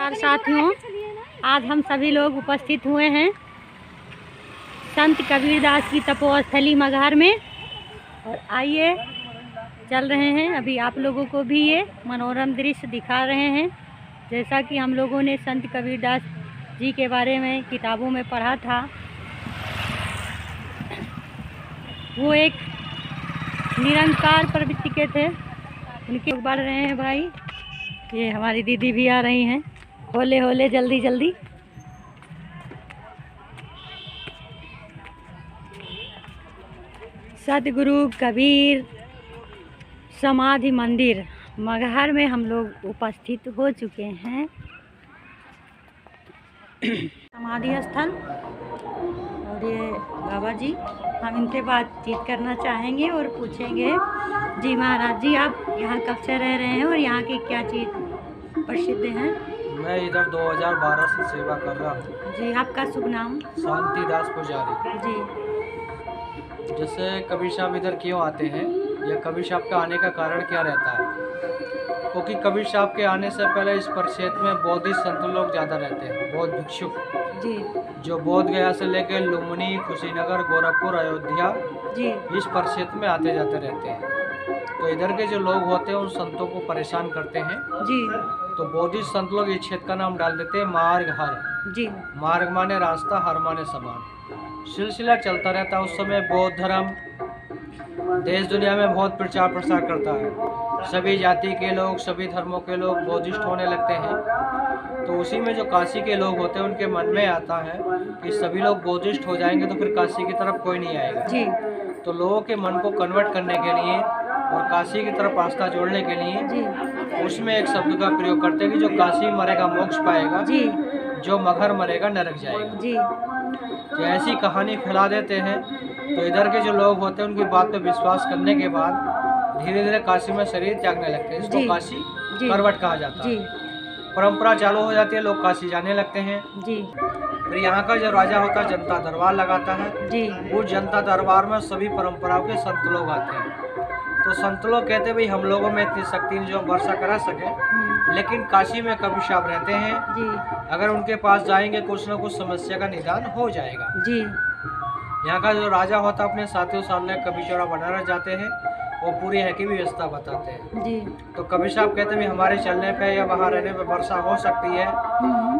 नमस्कार साथियों, आज हम सभी लोग उपस्थित हुए हैं संत कबीरदास की तपोस्थली मगहर में। और आइए चल रहे हैं, अभी आप लोगों को भी ये मनोरम दृश्य दिखा रहे हैं। जैसा कि हम लोगों ने संत कबीरदास जी के बारे में किताबों में पढ़ा था, वो एक निरंकार प्रवृत्ति के थे। उनके बढ़ रहे हैं भाई। ये हमारी दीदी भी आ रही हैं, होले होले जल्दी जल्दी। सतगुरु कबीर समाधि मंदिर मगहर में हम लोग उपस्थित हो चुके हैं। समाधि स्थल। और ये बाबा जी, हम इनसे बातचीत करना चाहेंगे और पूछेंगे, जी महाराज जी, आप यहाँ कब से रह रहे हैं और यहाँ की क्या चीज़ प्रसिद्ध है? मैं इधर 2012 से सेवा कर रहा हूँ। जी, आपका शुभ नाम? शांतिदास पुजारी जी। जैसे कबीर साहब इधर क्यों आते हैं या कबीर साहब का आने का कारण क्या रहता है? क्योंकि कबीर साहब के आने से पहले इस परिक्षेत्र में बौद्ध संत लोग ज़्यादा रहते हैं, बौद्ध भिक्षुक जी, जो बोध गया से लेकर लुम्बिनी, कुशीनगर, गोरखपुर, अयोध्या जी, इस परिक्षेत्र में आते जाते रहते हैं। तो इधर के जो लोग होते हैं उन संतों को परेशान करते हैं। जी, तो बौद्धिस्ट संत लोग इस क्षेत्र का नाम डाल देते हैं मार्ग हर। जी, मार्ग माने रास्ता, हर माने समान। सिलसिला चलता रहता है। उस समय बौद्ध धर्म देश दुनिया में बहुत प्रचार प्रसार करता है। सभी जाति के लोग, सभी धर्मों के लोग बौद्धिस्ट होने लगते हैं। तो उसी में जो काशी के लोग होते हैं उनके मन में आता है कि सभी लोग बौद्धिस्ट हो जाएंगे तो फिर काशी की तरफ कोई नहीं आएगा। जी। तो लोगों के मन को कन्वर्ट करने के लिए और काशी की तरफ आस्था जोड़ने के लिए जी, उसमें एक शब्द का प्रयोग करते हैं कि जो काशी मरेगा मोक्ष पाएगा, जी, जो मगहर मरेगा नरक जाएगा। जी, तो ऐसी कहानी फैला देते हैं। तो इधर के जो लोग होते हैं उनकी बात पे विश्वास करने के बाद धीरे धीरे काशी में शरीर त्यागने लगते हैं। इसको जी, काशी जी, करवट कहा जाता जी, है। परंपरा चालू हो जाती है, लोग काशी जाने लगते हैं। जी, फिर यहाँ का जो राजा होता है जनता दरबार लगाता है। जी, वो जनता दरबार में सभी परंपराओं के संत लोग आते हैं। तो संत लोग कहते हैं भाई हम लोगों में इतनी शक्ति जो वर्षा करा सके, लेकिन काशी में कबीर साहब रहते हैं, जी, अगर उनके पास जाएंगे कुछ न कुछ समस्या का निदान हो जाएगा। जी, यहाँ का जो राजा होता है अपने साथियों सामने कबीर चौरा बनारस जाते हैं, वो पूरी है की व्यवस्था बताते हैं। जी, तो कबीर साहब कहते हैं हमारे चलने पे या वहाँ रहने पे वर्षा हो सकती है,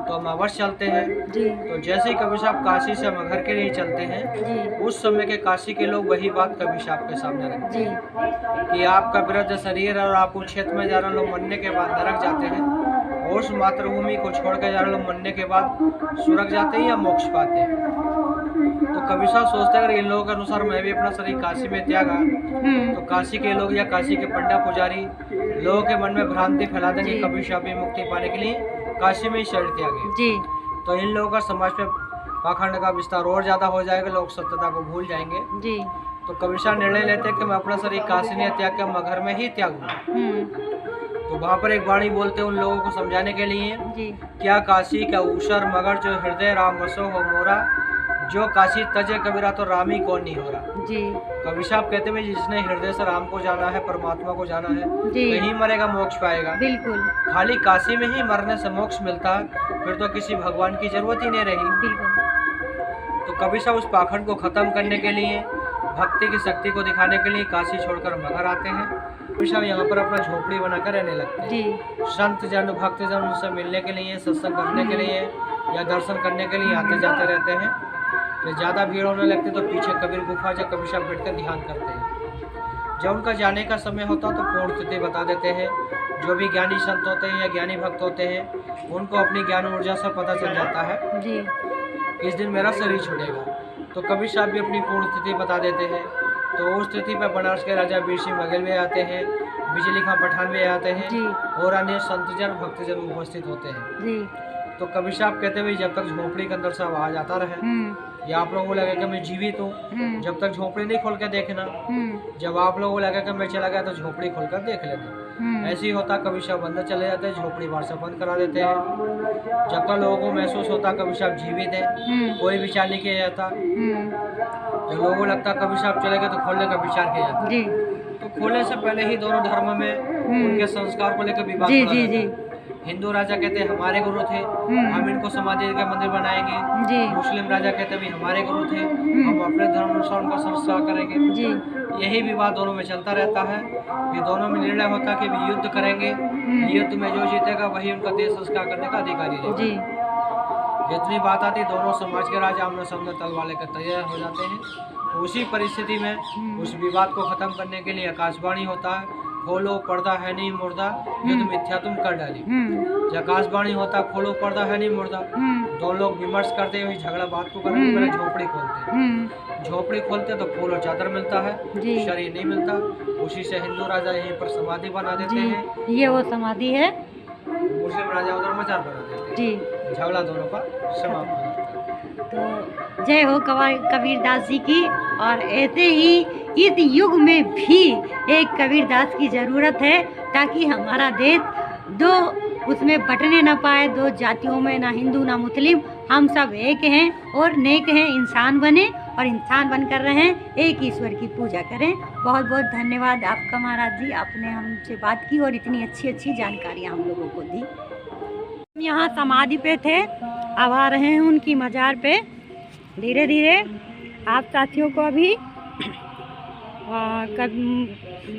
तो हम अवश्य चलते हैं। जी, तो जैसे ही कबीर साहब काशी से मगहर के लिए चलते हैं, जी, उस समय के काशी के लोग वही बात कबीर साहब के सामने रखते जी, हैं कि आपका वृद्ध शरीर और आप उस क्षेत्र में जा रहे लोग मरने के बाद नरक जाते हैं, और उस मातृभूमि को छोड़ कर जा रहे लोग मरने के बाद स्वर्ग जाते हैं या मोक्ष पाते हैं। तो कबीर साहब सोचते हैं अगर इन लोगों के अनुसार मैं भी अपना शरीर काशी में त्यागा तो काशी के लोग या काशी के पंडा पुजारी लोगों के मन में भ्रांति फैला देंगे, कबीर साहब भी मुक्ति पाने के लिए काशी में ही शरीर त्यागे। जी, तो इन लोगों का समाज पे पाखंड का विस्तार और ज़्यादा हो जाएगा, लोग सत्यता को भूल जाएंगे। जी, तो कबीर साहब निर्णय लेते हैं कि मैं अपना शरीर काशी नहीं त्याग के मगहर में ही त्यागूंगा। तो वहाँ पर एक वाणी बोलते हैं उन लोगों को समझाने के लिए, जी, क्या काशी का ऊसर मगर जो हृदय राम बसो हो मोरा, जो काशी तजे कबीरा तो राम ही कौन नहीं हो रहा। जी, कबीर साहब कहते हैं जिसने हृदय से राम को जाना है, परमात्मा को जाना है, जी, कहीं मरेगा मोक्ष पाएगा। बिल्कुल, खाली काशी में ही मरने से मोक्ष मिलता है, फिर तो किसी भगवान की जरूरत ही नहीं रही। बिल्कुल, तो कबीर साहब उस पाखंड को खत्म करने के लिए, भक्ति की शक्ति को दिखाने के लिए काशी छोड़कर मगहर आते हैं। कबीर साहब यहाँ पर अपना झोपड़ी बनाकर रहने लगते हैं। जी, संत जन भक्त जन उनसे मिलने के लिए, सत्संग करने के लिए या दर्शन करने के लिए आते जाते रहते हैं। तो ज़्यादा भीड़ होने लगती तो पीछे कबीर गुफा जब कबीर साहब बैठ कर ध्यान करते हैं। जब उनका जाने का समय होता तो पूर्ण स्थिति बता देते हैं। जो भी ज्ञानी संत होते हैं या ज्ञानी भक्त होते हैं उनको अपनी ज्ञान ऊर्जा से पता चल जाता है जी, कि इस दिन मेरा शरीर छूटेगा। तो कबीर साहब भी अपनी पूर्ण स्थिति बता देते हैं। तो उस स्थिति पर बनारस के राजा वीर सिंह बघेल भी आते हैं, बिजली खां पठान भी आते हैं, जी, और अन्य संतजन भक्तजन उपस्थित होते हैं। जी, तो कबीर साहब कहते हुए जब तक झोपड़ी के अंदर से आवाज आता रहे या आप लोगों को लगे कि मैं जीवित हूँ, जब तक झोपड़ी नहीं खोल के देखना, जब आप लोगों को लगे कि मैं चला गया तो झोपड़ी खोलकर देख लेना। ऐसे ही होता, कबीर साहब अंदर चले जाते हैं, झोपड़ी बाहर से बंद करा देते हैं। जब तक लोगों को महसूस होता कबीर साहब जीवित है, कोई विचार नहीं किया जाता। जब लोगों को लगता कबीर साहब चले गए तो खोलने का विचार किया जाता। तो खोलने से पहले ही दोनों धर्म में उनके संस्कार को लेकर विवाद जी, होता जी, रहता है। जी, हिंदू राजा कहते हैं हमारे गुरु थे, हम इनको समाधि के मंदिर बनाएंगे जी। मुस्लिम राजा कहते भी हमारे गुरु थे, हम अपने धर्म अनुसार उनका संस्कार करेंगे जी। यही विवाद दोनों में चलता रहता है। ये दोनों में निर्णय होता है कि भी युद्ध करेंगे, युद्ध में जो जीतेगा वही उनका देह संस्कार करने का अधिकारी रहेगा। जी। जितनी बात आती दोनों समाज के राजा आमने सामने तलवार लेकर तैयार हो जाते हैं। तो उसी परिस्थिति में उस विवाद को खत्म करने के लिए आकाशवाणी होता है, खोलो पर्दा है नहीं मुर्दा, युद्ध मिथ्या तुम कर डाली। जब आकाशवाणी होता है खोलो पर्दा है नहीं मुर्दा, दोनों लोग विमर्श करते हुए झगड़ा बात को करने पहले झोपड़ी खोलते हैं। झोपड़ी खोलते तो फूल और चादर मिलता है, शरीर नहीं मिलता। उसी से हिंदू राजा यहीं पर समाधि बना देते हैं। ये वो समाधि है, मुस्लिम राजा उधर मजार बना देते हैं जी। झगड़ा दोनों का समाप्त हो जाता है। तो जय हो कबीरदास जी की। और ऐसे ही इस युग में भी एक कबीरदास की ज़रूरत है ताकि हमारा देश दो उसमें बटने ना पाए, दो जातियों में, ना हिंदू ना मुस्लिम, हम सब एक हैं और नेक हैं, इंसान बने और इंसान बनकर रहें, एक ईश्वर की पूजा करें। बहुत बहुत धन्यवाद आपका महाराज जी, आपने हमसे बात की और इतनी अच्छी अच्छी जानकारियाँ हम लोगों को दी। हम यहाँ समाधि पे थे, अब आ रहे हैं उनकी मज़ार पे। धीरे धीरे आप साथियों को अभी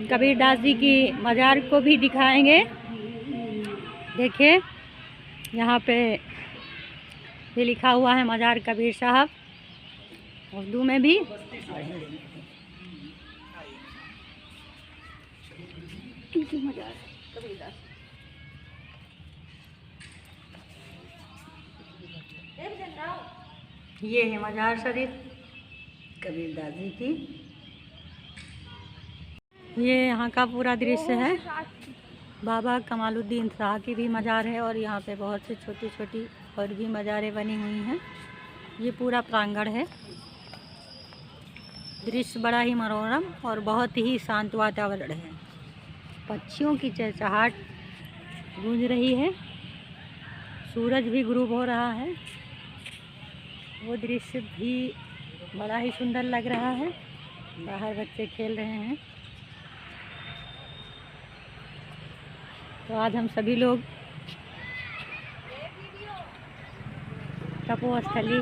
कबीरदास जी की मज़ार को भी दिखाएंगे। देखिए यहाँ पे ये लिखा हुआ है मज़ार कबीर साहब, उर्दू में भी और हिंदी में भी। मज़ार कबीरदास ये है मज़ार शरीफ कबीरदास जी की। ये यहाँ का पूरा दृश्य है। बाबा कमालुद्दीन शाह की भी मज़ार है और यहाँ पे बहुत सी छोटी छोटी और भी मज़ारें बनी हुई हैं। ये पूरा प्रांगण है। दृश्य बड़ा ही मनोरम और बहुत ही शांत वातावरण है। पक्षियों की चहचहाट गूंज रही है, सूरज भी गुरूब हो रहा है। वो दृश्य भी बड़ा ही सुंदर लग रहा है। बाहर बच्चे खेल रहे हैं। तो आज हम सभी लोग तपोस्थली